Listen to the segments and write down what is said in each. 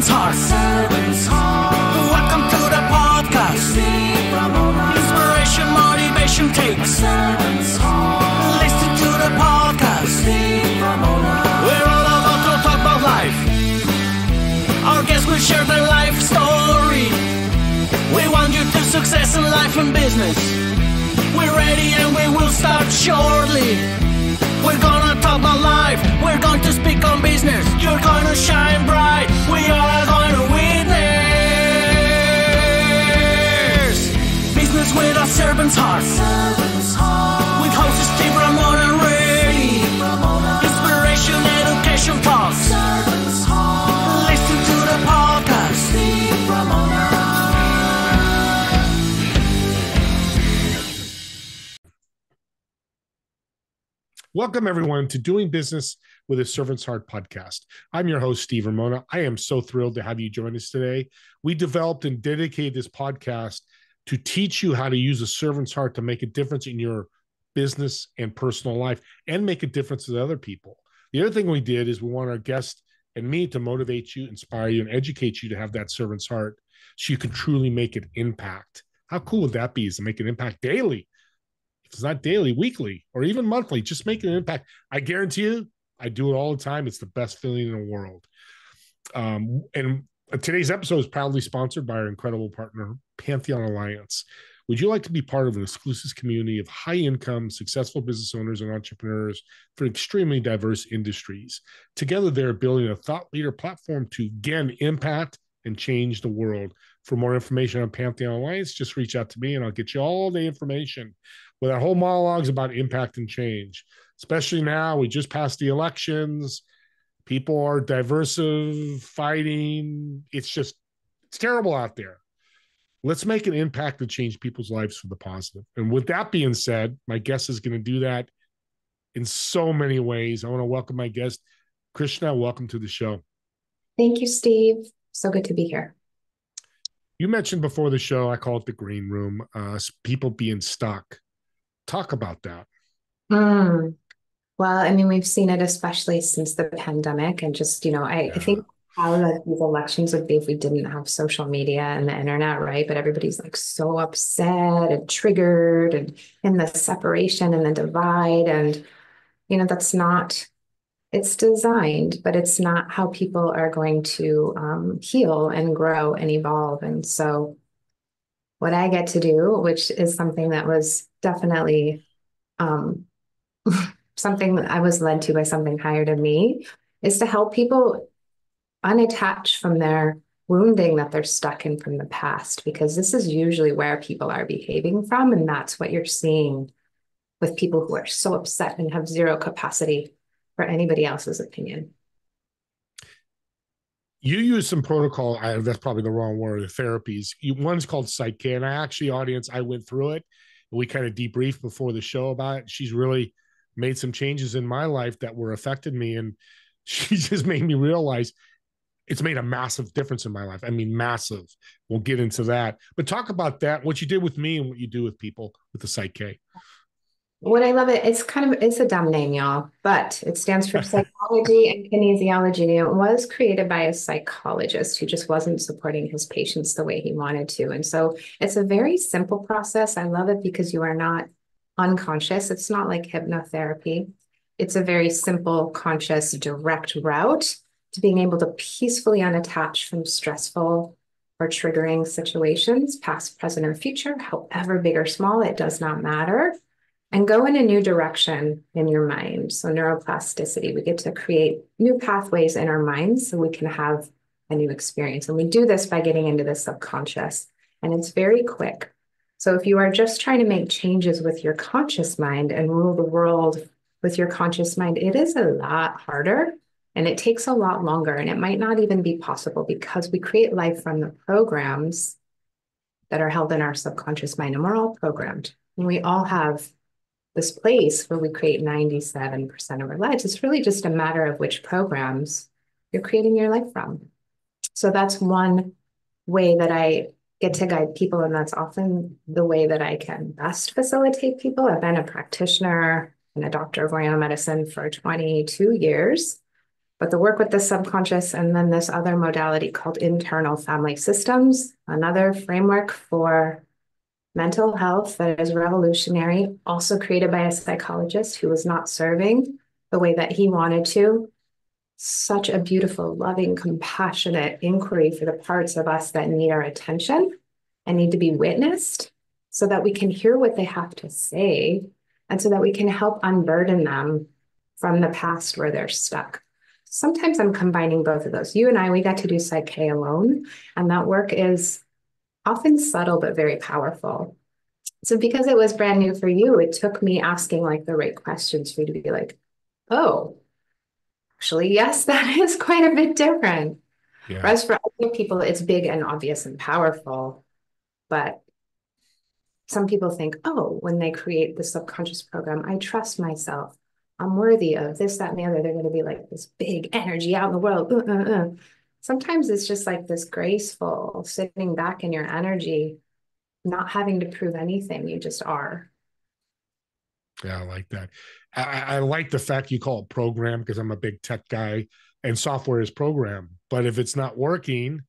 servant's heart. Welcome to the podcast. Inspiration, motivation takes. Listen to the podcast. We're all about to talk about life. Our guests will share their life story. We want you to success in life and business. We're ready and we will start shortly. We're gonna talk about life. We're going to speak on business. You're gonna shine bright. We are gonna witness business with a servant's heart. With hosts Steve, Ramona, and Ray. Inspiration, education talks. Listen to the podcast. Welcome, everyone, to Doing Business with a Servant's Heart podcast. I'm your host, Steve Ramona. I am so thrilled to have you join us today. We developed and dedicated this podcast to teach you how to use a servant's heart to make a difference in your business and personal life and make a difference to other people. The other thing we did is we want our guests and me to motivate you, inspire you, and educate you to have that servant's heart so you can truly make an impact. How cool would that be, is to make an impact daily? If it's not daily, weekly, or even monthly, just make an impact. I guarantee you, I do it all the time. It's the best feeling in the world. And today's episode is proudly sponsored by our incredible partner, Pantheon Alliance. Would you like to be part of an exclusive community of high-income, successful business owners and entrepreneurs for extremely diverse industries? Together, they're building a thought leader platform to, again, impact and change the world. For more information on Pantheon Alliance, just reach out to me and I'll get you all the information. With our whole monologues about impact and change, especially now, we just passed the elections. People are diversive, fighting. It's terrible out there. Let's make an impact to change people's lives for the positive. And with that being said, my guest is going to do that in so many ways. I want to welcome my guest, Krishna. Welcome to the show. Thank you, Steve. So good to be here. You mentioned before the show, I call it the green room, people being stuck. Talk about that. Well, I mean, we've seen it especially since the pandemic, and just, I think how these elections would be if we didn't have social media and the internet, right? But everybody's like so upset and triggered and in the separation and the divide. And, that's not, it's designed, but it's not how people are going to heal and grow and evolve. And so what I get to do, which is something that was definitely something that I was led to by something higher than me, is to help people unattach from their wounding that they're stuck in from the past, because this is usually where people are behaving from. And that's what you're seeing with people who are so upset and have zero capacity for anybody else's opinion. You use some protocol, that's probably the wrong word, therapies. One's called Psyche, and I went through it. We kind of debriefed before the show about it. She's really made some changes in my life that were affected me, and she just made me realize it's made a massive difference in my life. I mean, massive. We'll get into that. But talk about that, what you did with me and what you do with people with the Psyche. What I love it's a dumb name, y'all, but it stands for psychology and kinesiology. It was created by a psychologist who just wasn't supporting his patients the way he wanted to. And so it's a very simple process. I love it because you are not unconscious. It's not like hypnotherapy. It's a very simple, conscious, direct route to being able to peacefully unattach from stressful or triggering situations, past, present, or future, however big or small, it does not matter. And go in a new direction in your mind. So neuroplasticity, we get to create new pathways in our minds so we can have a new experience. And we do this by getting into the subconscious, and it's very quick. So if you are just trying to make changes with your conscious mind and rule the world with your conscious mind, it is a lot harder and it takes a lot longer, and it might not even be possible because we create life from the programs that are held in our subconscious mind, and we're all programmed. And we all have this place where we create 97% of our lives. It's really just a matter of which programs you're creating your life from. So that's one way that I get to guide people, and that's often the way that I can best facilitate people. I've been a practitioner and a doctor of Oriental medicine for 22 years. But the work with the subconscious and then this other modality called internal family systems, another framework for mental health that is revolutionary, also created by a psychologist who was not serving the way that he wanted to. Such a beautiful, loving, compassionate inquiry for the parts of us that need our attention and need to be witnessed so that we can hear what they have to say and so that we can help unburden them from the past where they're stuck. Sometimes I'm combining both of those. You and I, we got to do Psyche alone, and that work is often subtle but very powerful. So because it was brand new for you, it took me asking like the right questions for you to be like, oh, actually, yes, that is quite a bit different. Yeah. Whereas for other people, it's big and obvious and powerful. But some people think, oh, when they create the subconscious program, I trust myself. I'm worthy of this, that, and the other. They're going to be like this big energy out in the world. Sometimes it's just like this graceful sitting back in your energy, not having to prove anything. You just are. Yeah, I like that. I like the fact you call it program because I'm a big tech guy and software is program. But if it's not working,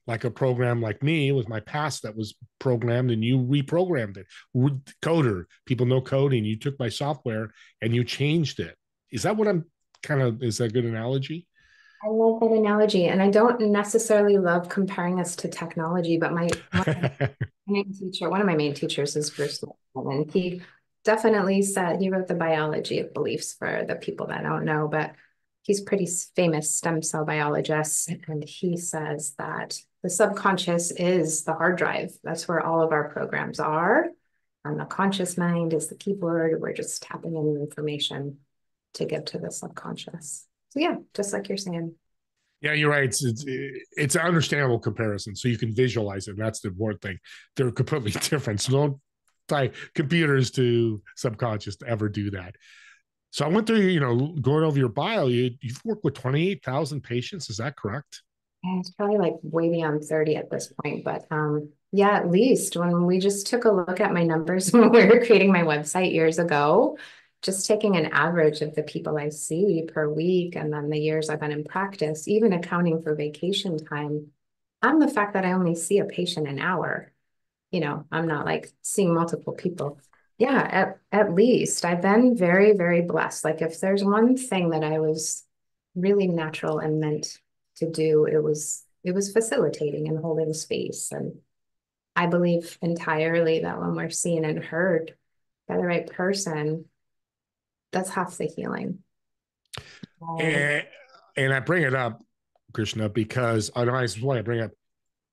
like a program like me with my past that was programmed and you reprogrammed it, coder, people know coding. You took my software and you changed it. Is that what I'm is that a good analogy? I love that analogy. And I don't necessarily love comparing us to technology, but one of my main teachers is Bruce Lipton, and he definitely said, he wrote the biology of beliefs for the people that don't know, but he's pretty famous stem cell biologist. And he says that the subconscious is the hard drive. That's where all of our programs are. And the conscious mind is the keyboard. We're just tapping in information to get to the subconscious. So yeah, just like you're saying. Yeah, you're right. It's an understandable comparison, so you can visualize it. And that's the important thing. They're completely different. So don't tie computers to subconscious to ever do that. So I went through, going over your bio. You've worked with 28,000 patients. Is that correct? Yeah, it's probably like way beyond 30 at this point, but yeah, at least when we just took a look at my numbers when we were creating my website years ago, just taking an average of the people I see per week and then the years I've been in practice, even accounting for vacation time, and the fact that I only see a patient an hour, I'm not like seeing multiple people. Yeah, at least I've been very, very blessed. Like if there's one thing that I was really natural and meant to do, it was facilitating and holding space. And I believe entirely that when we're seen and heard by the right person, that's half the healing. And I bring it up, Krishna, because I know why I bring it up.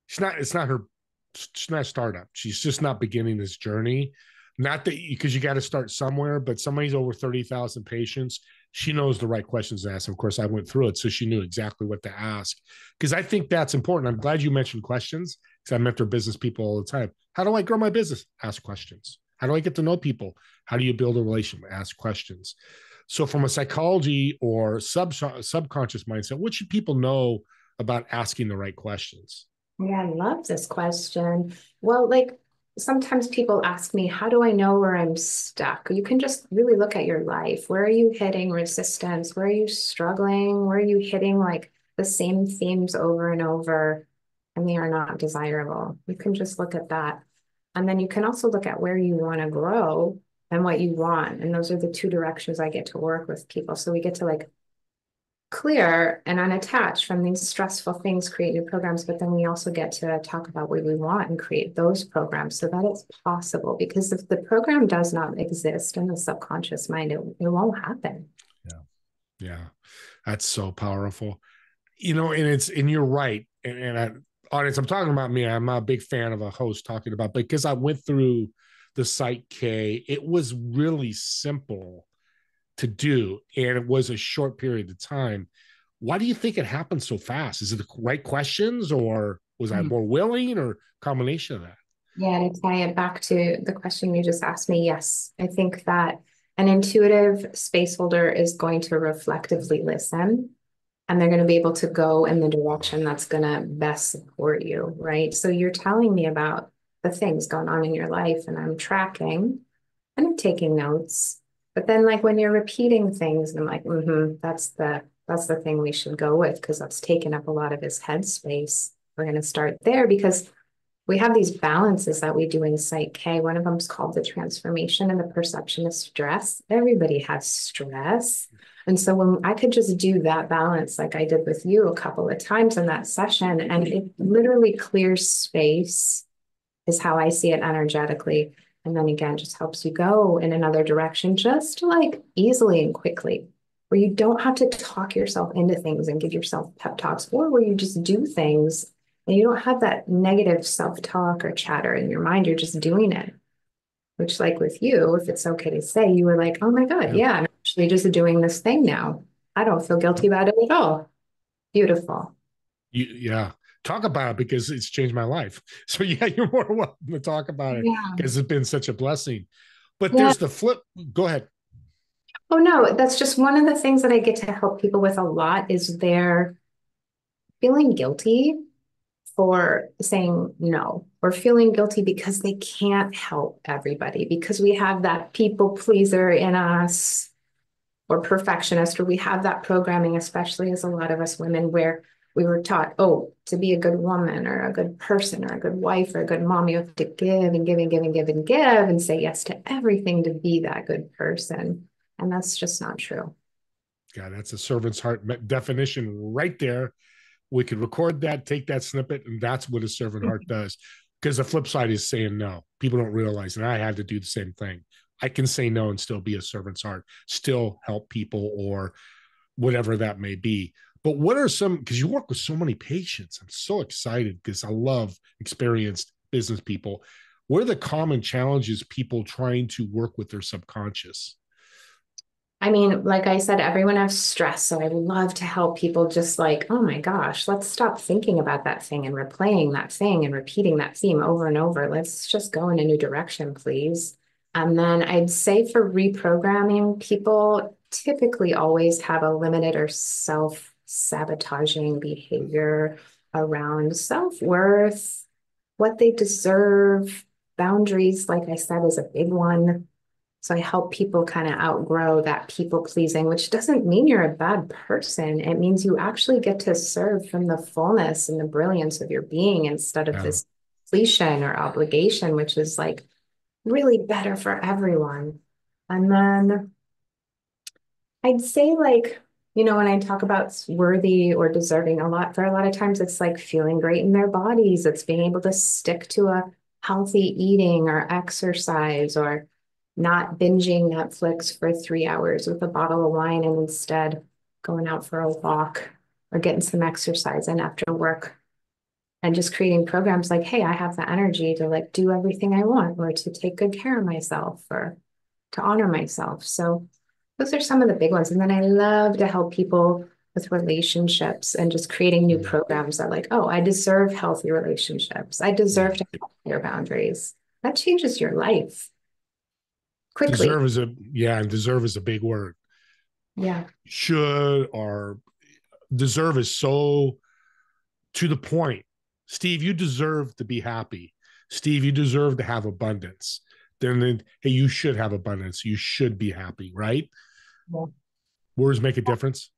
She's not a startup. She's just not beginning this journey. Not that because you got to start somewhere, but somebody's over 30,000 patients. She knows the right questions to ask. Of course, I went through it, so she knew exactly what to ask. Because I think that's important. I'm glad you mentioned questions because I mentor business people all the time. How do I grow my business? Ask questions. How do I get to know people? How do you build a relationship? Ask questions. So from a psychology or subconscious mindset, what should people know about asking the right questions? Yeah, I love this question. Well, like sometimes people ask me, how do I know where I'm stuck? You can just really look at your life. Where are you hitting resistance? Where are you struggling? Where are you hitting like the same themes over and over? And they are not desirable. You can just look at that. And then you can also look at where you want to grow and what you want. And those are the two directions I get to work with people. So we get to like clear and unattached from these stressful things, create new programs, but then we also get to talk about what we want and create those programs so that it's possible. Because if the program does not exist in the subconscious mind, it won't happen. Yeah. That's so powerful. And you're right. Audience, I'm talking about me. I'm not a big fan of a host talking about, because I went through the Psyche, it was really simple to do, and it was a short period of time. Why do you think it happened so fast? Is it the right questions, or was I more willing, or combination of that? Yeah, to tie it back to the question you just asked me, yes, I think that an intuitive space holder is going to reflectively listen, and they're going to be able to go in the direction that's going to best support you, right? So you're telling me about the things going on in your life, and I'm tracking and I'm taking notes. But then like when you're repeating things, and I'm like, that's the thing we should go with because that's taken up a lot of his headspace. We're going to start there because we have these balances that we do in Psyche. One of them is called the transformation and the perception of stress. Everybody has stress. And so when I could just do that balance, like I did with you a couple of times in that session, and it literally clears space, is how I see it energetically. And then again, just helps you go in another direction, just like easily and quickly, where you don't have to talk yourself into things and give yourself pep talks, or where you just do things and you don't have that negative self-talk or chatter in your mind. You're just doing it, which like with you, if it's okay to say, you were like, oh my God, yeah, I'm actually just doing this thing now. I don't feel guilty about it at all. Beautiful. Yeah. Talk about it because it's changed my life. So yeah, you're more welcome to talk about it Yeah. because it's been such a blessing. But Yeah. there's the flip. Go ahead. Oh no, that's just one of the things that I get to help people with a lot is they're feeling guilty for saying no, or feeling guilty because they can't help everybody, because we have that people pleaser in us, or perfectionist, or we have that programming, especially as a lot of us women, where we were taught, oh, to be a good woman or a good person or a good wife or a good mom, you have to give and give and give and give and give and say yes to everything to be that good person. And that's just not true. Yeah, that's a servant's heart definition right there. We could record that, take that snippet, and that's what a servant heart does. Because the flip side is saying no. People don't realize, and I had to do the same thing. I can say no and still be a servant's heart, still help people or whatever that may be. But what are some, because you work with so many patients, I'm so excited because I love experienced business people. What are the common challenges people trying to work with their subconscious? I mean, like I said, everyone has stress. So I love to help people just like, oh my gosh, let's stop thinking about that thing and replaying that thing and repeating that theme over and over. Let's just go in a new direction, please. And then I'd say for reprogramming, people typically always have a limited or self-sabotaging behavior around self-worth, what they deserve. Boundaries, like I said, is a big one. So I help people kind of outgrow that people pleasing, which doesn't mean you're a bad person. It means you actually get to serve from the fullness and the brilliance of your being instead of this completion or obligation, which is like really better for everyone. And then I'd say like, when I talk about worthy or deserving for a lot of times it's like feeling great in their bodies. It's being able to stick to a healthy eating or exercise, or not binging Netflix for 3 hours with a bottle of wine and instead going out for a walk or getting some exercise in after work, and just creating programs like, hey, I have the energy to like do everything I want, or to take good care of myself, or to honor myself. So those are some of the big ones. And then I love to help people with relationships and just creating new programs that like, oh, I deserve healthy relationships. I deserve to have clear boundaries. That changes your life quickly. Deserve is a big word. Yeah. Should or deserve is so to the point. Steve, you deserve to be happy. Steve, you deserve to have abundance. Then hey, you should have abundance. You should be happy, right? Yeah. Words make a difference.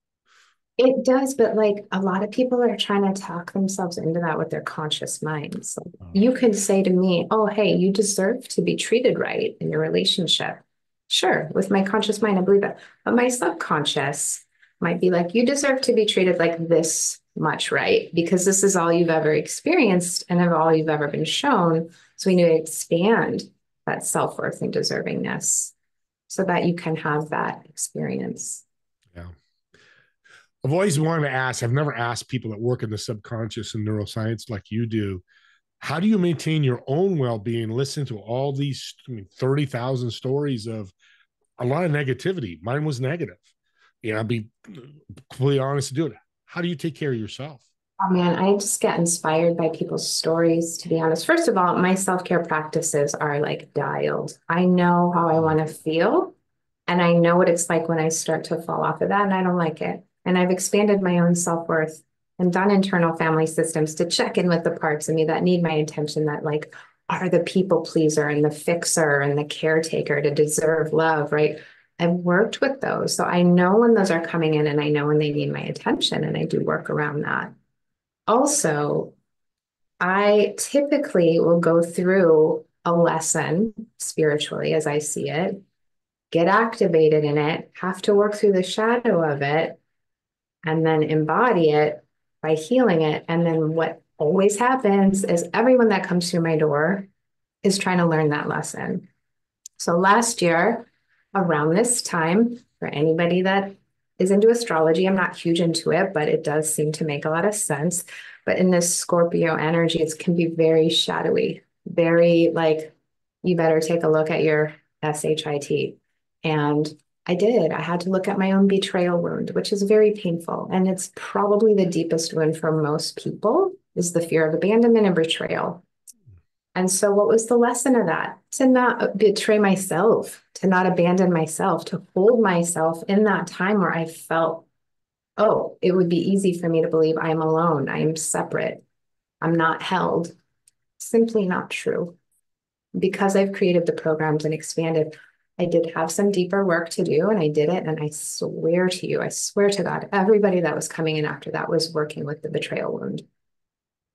It does, but like a lot of people are trying to talk themselves into that with their conscious minds. So you could say to me, oh, hey, you deserve to be treated right in your relationship. Sure, with my conscious mind, I believe that. But my subconscious might be like, you deserve to be treated like this much, right? Because this is all you've ever experienced and of all you've ever been shown. So we need to expand that self-worth and deservingness so that you can have that experience. Yeah. I've always wanted to ask, I've never asked people that work in the subconscious and neuroscience like you do, how do you maintain your own well-being? Listen to all these 30,000 stories of a lot of negativity. Mine was negative. I'll be completely honest to do it. How do you take care of yourself? Oh man, I just get inspired by people's stories, to be honest. First of all, my self-care practices are like dialed. I know how I want to feel, and I know what it's like when I start to fall off of that, and I don't like it. And I've expanded my own self-worth and done internal family systems to check in with the parts of me that need my attention, that like are the people pleaser and the fixer and the caretaker to deserve love, right? I've worked with those. So I know when those are coming in and I know when they need my attention, and I do work around that. Also, I typically will go through a lesson spiritually as I see it, get activated in it, have to work through the shadow of it, and then embody it by healing it. And then what always happens is everyone that comes through my door is trying to learn that lesson. So last year, around this time, for anybody that is into astrology, I'm not huge into it, but it does seem to make a lot of sense. But in this Scorpio energy, it can be very shadowy, very like, you better take a look at your SHIT. And I did. I had to look at my own betrayal wound, which is very painful. And it's probably the deepest wound for most people is the fear of abandonment and betrayal. And so what was the lesson of that? To not betray myself, to not abandon myself, to hold myself in that time where I felt, oh, it would be easy for me to believe I am alone, I am separate, I'm not held. Simply not true. Because I've created the programs and expanded, I did have some deeper work to do, and I did it. And I swear to you, I swear to God, everybody that was coming in after that was working with the betrayal wound.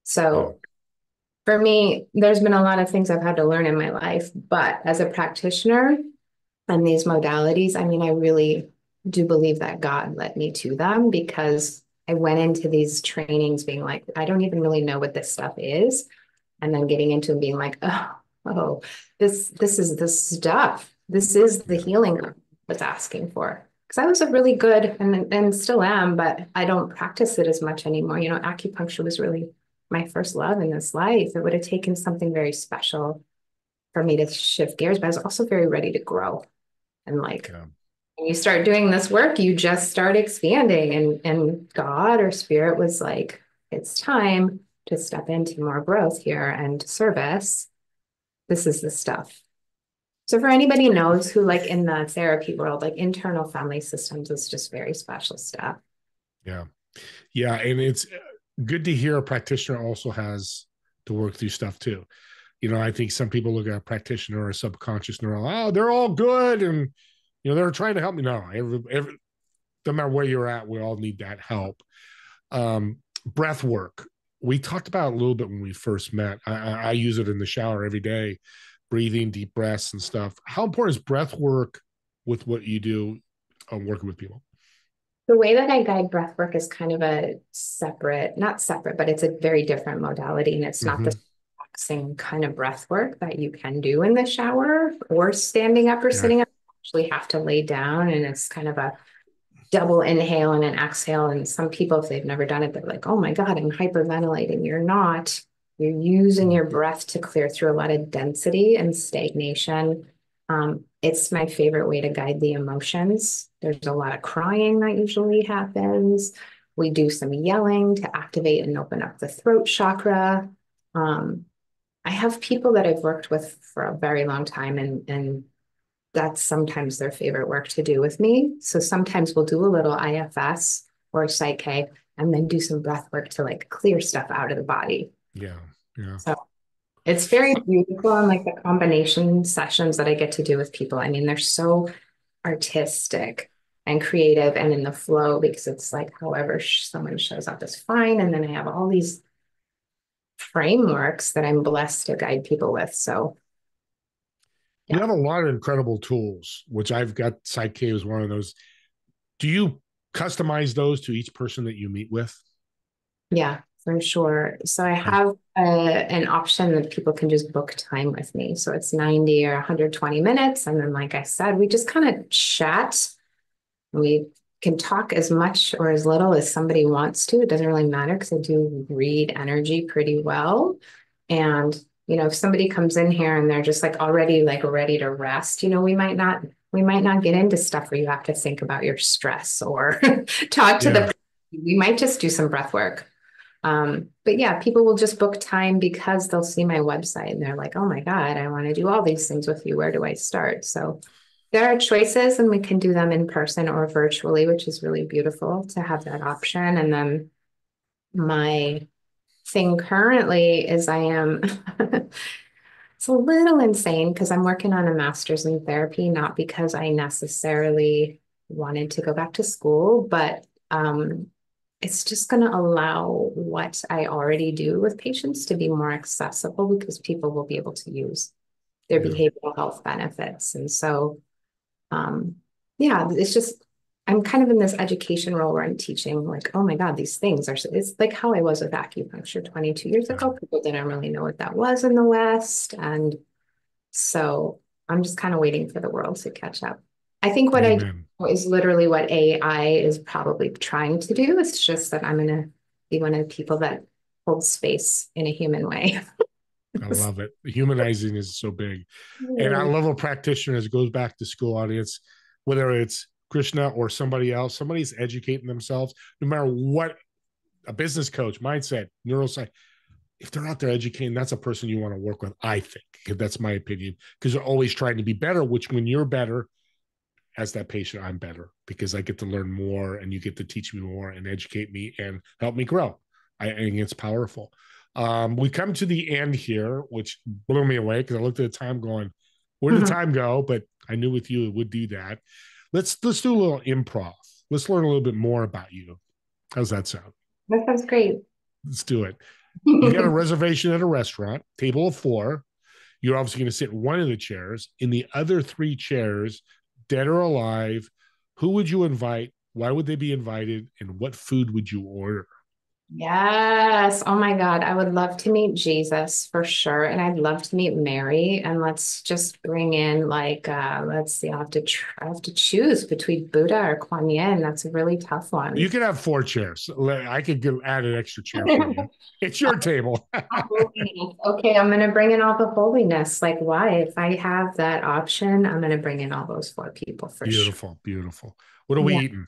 So for me, there's been a lot of things I've had to learn in my life, but as a practitioner and these modalities, I mean, I really do believe that God led me to them, because I went into these trainings being like, I don't even really know what this stuff is. And then getting into and being like, oh, this is the stuff. This is the healing I was asking for. Because I was a really good and still am, but I don't practice it as much anymore. You know, acupuncture was really my first love in this life. It would have taken something very special for me to shift gears, but I was also very ready to grow. And like, when you start doing this work, you just start expanding, and God or spirit was like, it's time to step into more growth here and service. This is the stuff. So for anybody who knows who, like in the therapy world, like internal family systems is just very special stuff. Yeah. Yeah. And it's good to hear a practitioner also has to work through stuff too. You know, I think some people look at a practitioner or a subconscious neural, oh, they're all good. And, you know, they're trying to help me. No, no matter where you're at, we all need that help. Breath work. We talked about it a little bit when we first met. I use it in the shower every day, breathing, deep breaths and stuff. How important is breath work with what you do working with people? The way that I guide breath work is kind of a separate, not separate, but it's a very different modality. And it's not the same kind of breath work that you can do in the shower or standing up or sitting up. You actually have to lay down, and it's kind of a double inhale and an exhale. And some people, if they've never done it, they're like, oh my God, I'm hyperventilating. You're not. You're using your breath to clear through a lot of density and stagnation. It's my favorite way to guide the emotions. There's a lot of crying that usually happens. We do some yelling to activate and open up the throat chakra. I have people that I've worked with for a very long time, and that's sometimes their favorite work to do with me. So sometimes we'll do a little IFS or Psyche and then do some breath work to like clear stuff out of the body. Yeah. Yeah. So it's very beautiful. And like the combination sessions that I get to do with people, I mean, they're so artistic and creative and in the flow, because it's like, however someone shows up is fine. And then I have all these frameworks that I'm blessed to guide people with. So you have a lot of incredible tools, which I've got. Psyche is one of those. Do you customize those to each person that you meet with? Yeah, for sure. So I have an option that people can just book time with me. So it's 90 or 120 minutes. And then, like I said, we just kind of chat. We can talk as much or as little as somebody wants to. It doesn't really matter, because I do read energy pretty well. And, you know, if somebody comes in here and they're just like already like ready to rest, you know, we might not get into stuff where you have to think about your stress or talk to we might just do some breath work. But yeah, people will just book time because they'll see my website and they're like, oh my God, I want to do all these things with you. Where do I start? So there are choices, and we can do them in person or virtually, which is really beautiful to have that option. And then my thing currently is I am It's a little insane because I'm working on a master's in therapy, not because I necessarily wanted to go back to school, but it's just going to allow what I already do with patients to be more accessible because people will be able to use their Yeah. behavioral health benefits. And so, yeah, it's just, I'm kind of in this education role where I'm teaching, like, oh my God, these things are, it's like how I was with acupuncture 22 years ago. People didn't really know what that was in the West. And so I'm just kind of waiting for the world to catch up. I think what I do Amen. is literally what AI is probably trying to do. It's just that I'm going to be one of the people that holds space in a human way. I love it. Humanizing is so big. And I Yeah. love a practitioner as it goes back to school audience, whether it's Krishna or somebody else, somebody's educating themselves, no matter what, a business coach, mindset, neuroscience, if they're out there educating, that's a person you want to work with, I think. That's my opinion, because they're always trying to be better, which when you're better, as that patient, I'm better because I get to learn more and you get to teach me more and educate me and help me grow. I think it's powerful. We come to the end here, which blew me away because I looked at the time going, where did time go? But I knew with you it would do that. Let's do a little improv. Let's learn a little bit more about you. How's that sound? That sounds great. Let's do it. You got a reservation at a restaurant, table of 4. You're obviously going to sit in one of the chairs. In the other 3 chairs, dead or alive, who would you invite? Why would they be invited? And what food would you order? Yes. Oh my God. I would love to meet Jesus for sure. And I'd love to meet Mary. And let's just bring in like let's see, I have to choose between Buddha or Kuan Yin. That's a really tough You one. can have 4 chairs. I could add an extra chair for you. It's your table. Holiness. Okay, I'm gonna bring in all the holiness. Like, why? If I have that option, I'm gonna bring in all those 4 people for sure. Beautiful, beautiful. What are we Yeah. eating?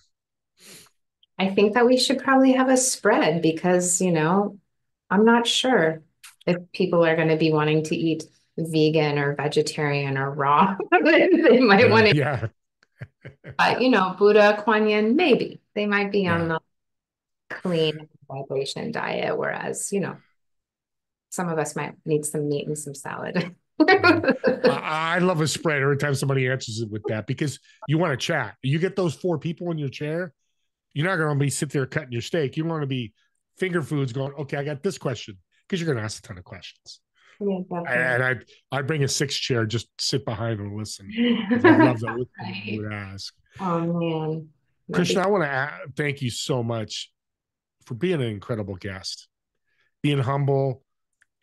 I think that we should probably have a spread because, I'm not sure if people are going to be wanting to eat vegan or vegetarian or raw. They might want to, Yeah, Buddha, Kuan Yin, maybe they might be on yeah. the clean vibration diet, whereas, some of us might need some meat and some salad. I love a spread every time somebody answers it with that because you want to chat. You get those 4 people in your chair, you're not going to be sit there cutting your steak. You want to be finger foods going, okay, I got this question because you're going to ask a ton of questions. Yeah, definitely. And I'd bring a 6 chair, just sit behind and listen because I love that what you Right. would ask. Oh man. That'd be Krishna, I want to thank you so much for being an incredible guest, being humble,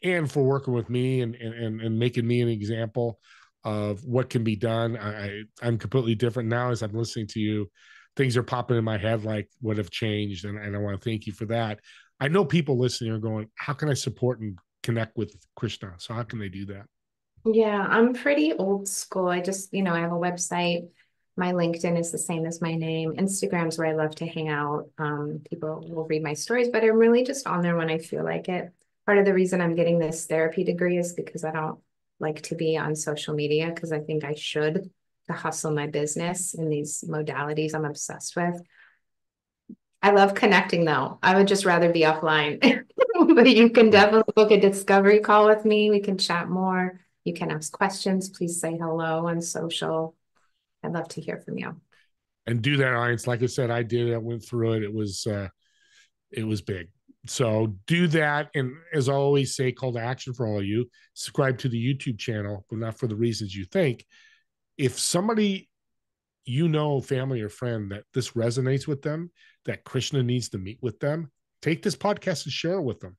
and for working with me and making me an example of what can be done. I'm completely different now as I'm listening to you. Things are popping in my head like what have changed, and I want to thank you for that. I know people listening are going, how can I support and connect with Krishna? So how can they do that? Yeah, I'm pretty old school. I just, I have a website. My LinkedIn is the same as my name. Instagram's where I love to hang out. People will read my stories, but I'm really just on there when I feel like it. Part of the reason I'm getting this therapy degree is because I don't like to be on social media because I think I should to hustle my business in these modalities I'm obsessed with. I love connecting though. I would just rather be offline. But you can definitely book a discovery call with me. We can chat more. You can ask questions. Please say hello on social. I'd love to hear from you. And do that, audience. Like I said, I did. I went through it. It was big. So do that. And as I always say, call to action for all of you, subscribe to the YouTube channel, but not for the reasons you think. If somebody family or friend that this resonates with them, that Krishna needs to meet with them, take this podcast and share it with them.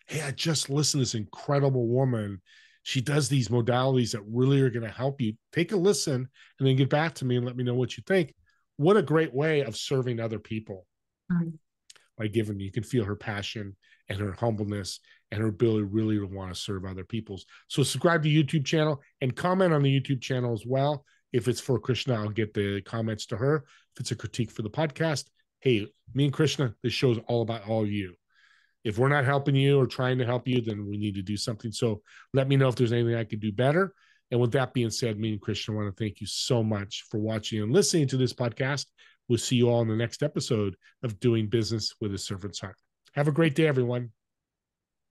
Hey, I just listened to this incredible woman. She does these modalities that really are going to help you. Take a listen and then get back to me and let me know what you think. What a great way of serving other people by giving. You can feel her passion and her humbleness and her ability really to want to serve other people. So subscribe to the YouTube channel and comment on the YouTube channel as well. If it's for Krishna, I'll get the comments to her. If it's a critique for the podcast, hey, me and Krishna, this show's all about all of you. If we're not helping you or trying to help you, then we need to do something. So let me know if there's anything I could do better. And with that being said, me and Krishna want to thank you so much for watching and listening to this podcast. We'll see you all in the next episode of Doing Business with a Servant's Heart. Have a great day, everyone.